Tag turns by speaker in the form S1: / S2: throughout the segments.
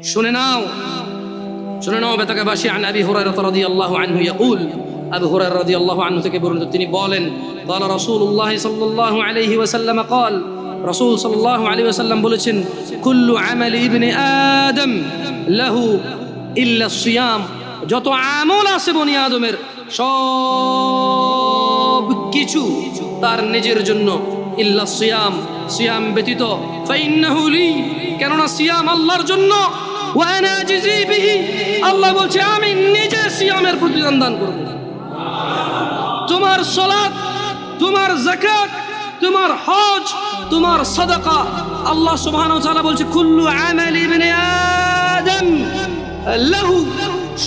S1: শুনে নাও বেতাকাবাসী। আন আবি হুরায়রা রাদিয়াল্লাহু আনহু ইয়াকুল, আবু হুরায়রা রাদিয়াল্লাহু আনহু থেকে বর্ণিত, তিনি বলেন, ক্বালা রাসূলুল্লাহ সাল্লাল্লাহু আলাইহি ওয়াসাল্লাম ক্বাল, রাসূল সাল্লাল্লাহু আলাইহি ওয়াসাল্লাম বলেছেন, কুল্লু আমালি ইবনে আদম লাহু ইল্লা সিয়াম, যত আমল আছে বনি আদমের সব কিছু তার নিজের জন্য, ইল্লা সিয়াম, সিয়াম ব্যতীত, ফাইন্নাহু লি, কেননা সিয়াম আল্লাহর জন্য, ওয়া আনা আজজি বিহি, আল্লাহ বলছে আমি নিজে সিয়ামের প্রতিদান দান করব। তোমার সালাত, তোমার যাকাত, তোমার হজ, তোমার সাদাকা, আল্লাহ সুবহানাহু ওয়া তাআলা বলছে কুল্লু আমালি ইবনে আদম লাহু,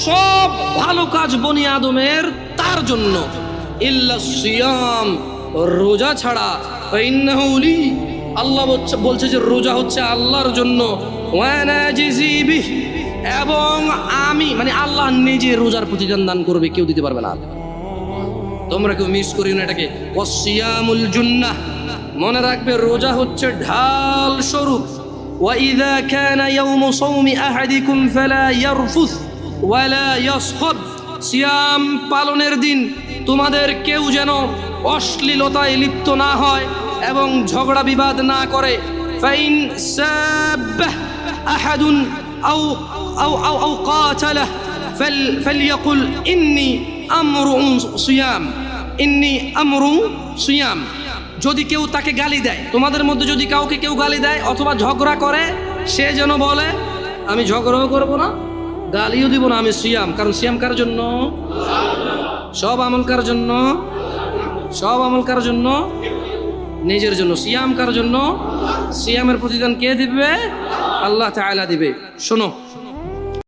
S1: সব ভালো কাজ বনি আদমের তার জন্য, ইল্লা সিয়াম, রোজা ছাড়া, ফাইন্নাহু লি, আল্লাহ বলছে যে রোজা হচ্ছে আল্লাহর জন্য, ওয়া আনা আজজি বিহি, এবং আমি মানে আল্লাহ নিজে রোজার প্রতিদান দান করবে, কেউ দিতে পারবে না। তোমরা কেউ মিস করিও না এটাকে। ওয়াসিয়ামুল জুন্নাহ, মনে রাখবে রোজা হচ্ছে ঢাল স্বরূপ। ওয়া ইযা কানা ইয়াউমু সাওমি আহাদিকুম ফালা ইয়ারফুস ওয়ালা ইয়াসখাব, সিয়াম পালনের দিন তোমাদের কেউ যেন অশ্লীলতায় লিপ্ত না হয় এবং ঝগড়া বিবাদ না করে। ফাইন সাব্বাহ আহাদুন আও আও আও আও কাতালাহ ফালইয়াকুল ইন্নী আমরুন সিয়াম, ইন্নী আমরুন সিয়াম, যদি কেউ তাকে গালি দেয়, তোমাদের মধ্যে যদি কাউকে কেউ গালি দেয় অথবা ঝগড়া করে, সে যেন বলে আমি ঝগড়াও করব না, গালিও দিব না, আমি সিয়াম। কারণ সিয়াম কার জন্য? সব আমল কার জন্য? সব আমল কার জন্য? নিজের জন্য। সিয়াম কার জন্য? সিয়ামের প্রতিদান কে দিবে? আল্লাহ তাআলা দিবে। শোনো,